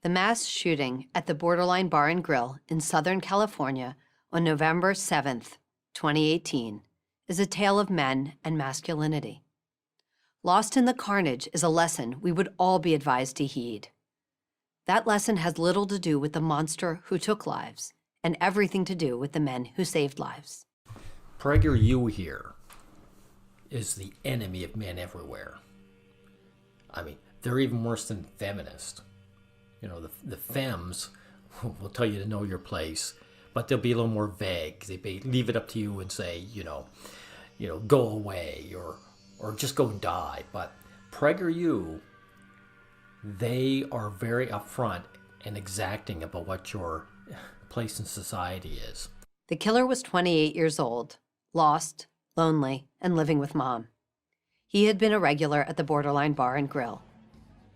The mass shooting at the Borderline Bar and Grill in Southern California on November 7th, 2018, is a tale of men and masculinity. Lost in the carnage is a lesson we would all be advised to heed. That lesson has little to do with the monster who took lives and everything to do with the men who saved lives. PragerU here is the enemy of men everywhere. I mean, they're even worse than feminists. You know, the femmes will tell you to know your place, but they'll be a little more vague. They may leave it up to you and say, go away or just go and die. But PragerU, they are very upfront and exacting about what your place in society is. The killer was 28 years old, lost, lonely, and living with mom. He had been a regular at the Borderline Bar and Grill.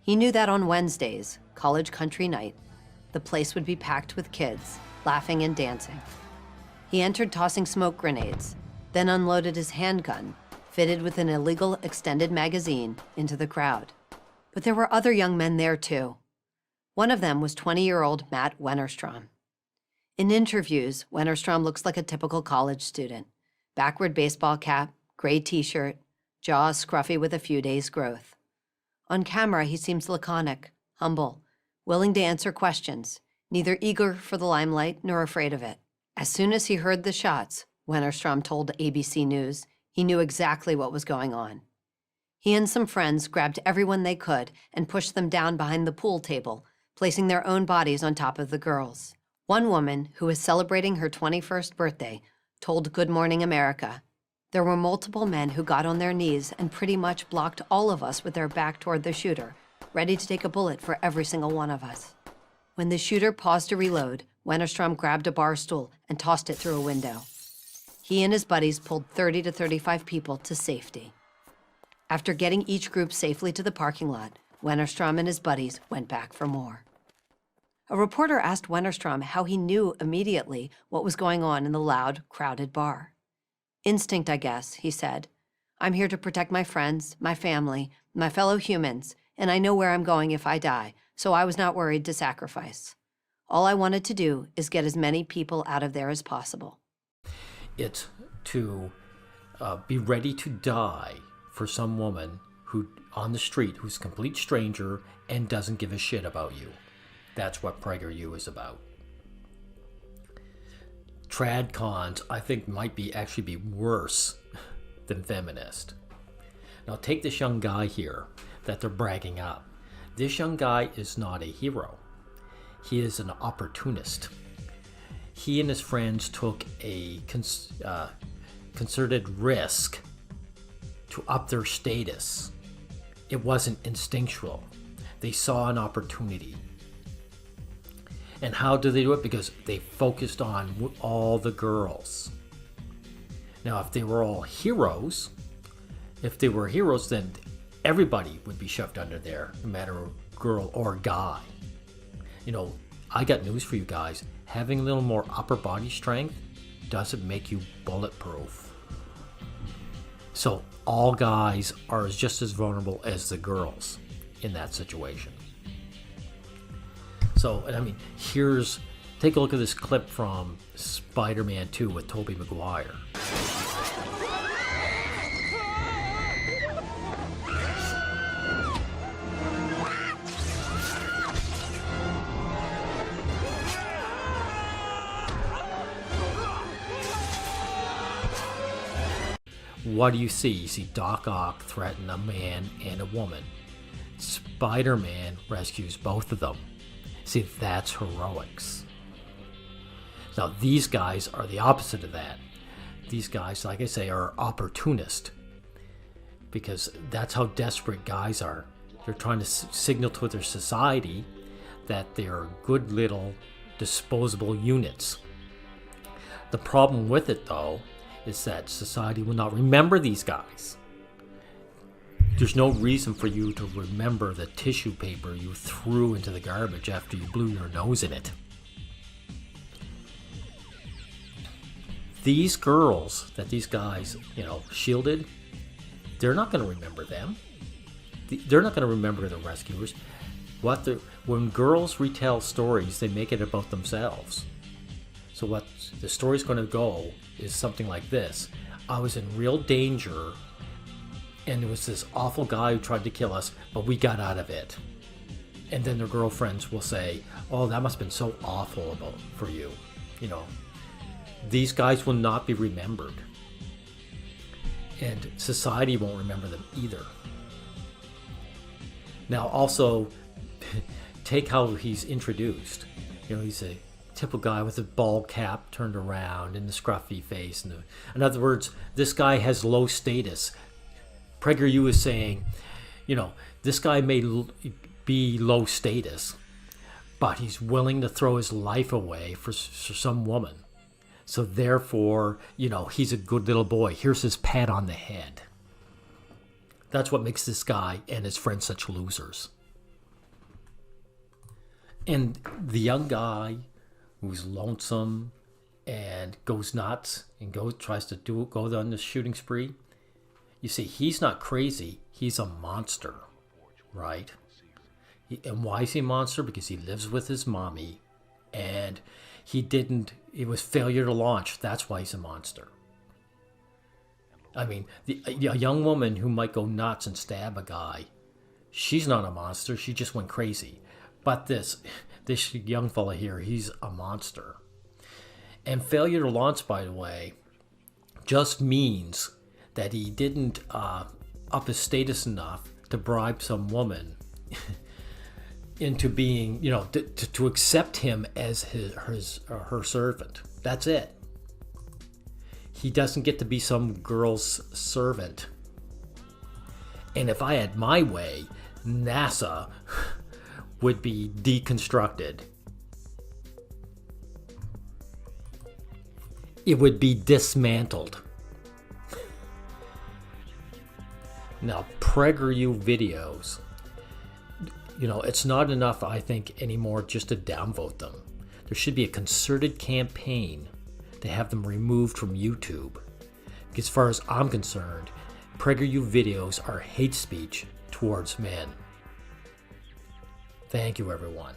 He knew that on Wednesdays, college country night, the place would be packed with kids, laughing and dancing. He entered tossing smoke grenades, then unloaded his handgun, fitted with an illegal extended magazine, into the crowd. But there were other young men there too. One of them was 20-year-old Matt Wennerstrom. In interviews, Wennerstrom looks like a typical college student. Backward baseball cap, gray t-shirt, jaws scruffy with a few days' growth. On camera, he seems laconic, humble, willing to answer questions, neither eager for the limelight nor afraid of it. As soon as he heard the shots, Wennerstrom told ABC News, he knew exactly what was going on. He and some friends grabbed everyone they could and pushed them down behind the pool table, placing their own bodies on top of the girls. One woman, who was celebrating her 21st birthday, told Good Morning America, "There were multiple men who got on their knees and pretty much blocked all of us with their back toward the shooter, ready to take a bullet for every single one of us." When the shooter paused to reload, Wennerstrom grabbed a bar stool and tossed it through a window. He and his buddies pulled 30 to 35 people to safety. After getting each group safely to the parking lot, Wennerstrom and his buddies went back for more. A reporter asked Wennerstrom how he knew immediately what was going on in the loud, crowded bar. "Instinct, I guess," he said. "I'm here to protect my friends, my family, my fellow humans, and I know where I'm going if I die, so I was not worried to sacrifice. All I wanted to do is get as many people out of there as possible." It's to be ready to die for some woman who on the street who's a complete stranger and doesn't give a shit about you. That's what PragerU is about. Trad cons, I think, might actually be worse than feminist. Now take this young guy here that they're bragging up. This young guy is not a hero. He is an opportunist. He and his friends took a concerted risk to up their status. It wasn't instinctual. They saw an opportunity. And how do they do it? Because they focused on all the girls. Now, if they were all heroes, then everybody would be shoved under there, no matter girl or guy. I got news for you guys. Having a little more upper body strength doesn't make you bulletproof. So all guys are just as vulnerable as the girls in that situation. So, take a look at this clip from Spider-Man 2 with Tobey Maguire. What do you see? You see Doc Ock threaten a man and a woman. Spider-Man rescues both of them. See, that's heroics. Now, these guys are the opposite of that. These guys, like I say, are opportunist. Because that's how desperate guys are. They're trying to signal to their society that they're good little disposable units. The problem with it, though, is that society will not remember these guys. There's no reason for you to remember the tissue paper you threw into the garbage after you blew your nose in it. These girls that these guys, shielded, they're not going to remember them. They're not going to remember the rescuers. When girls retell stories, they make it about themselves. So what the story's going to go is something like this. I was in real danger, and there was this awful guy who tried to kill us, but we got out of it. And then their girlfriends will say, oh, that must have been so awful for you. You know, these guys will not be remembered. And society won't remember them either. Now, also, take how he's introduced. You know, he's a typical guy with a bald cap turned around and the scruffy face. In other words, this guy has low status. PragerU is saying, you know, this guy may be low status, but he's willing to throw his life away for some woman. So therefore, you know, he's a good little boy. Here's his pat on the head. That's what makes this guy and his friends such losers. And the young guy who's lonesome and goes nuts and tries to go on this shooting spree, you see, he's not crazy. He's a monster, right? And why is he a monster? Because he lives with his mommy, and it was failure to launch. That's why he's a monster. I mean, a young woman who might go nuts and stab a guy, she's not a monster. She just went crazy. But this young fella here, he's a monster. And failure to launch, by the way, just means that he didn't up his status enough to bribe some woman into being, you know, to accept him as her servant. That's it. He doesn't get to be some girl's servant. And if I had my way, NASA would be deconstructed. It would be dismantled. Now, PragerU videos, you know, it's not enough, I think, anymore just to downvote them. There should be a concerted campaign to have them removed from YouTube. Because as far as I'm concerned, PragerU videos are hate speech towards men. Thank you, everyone.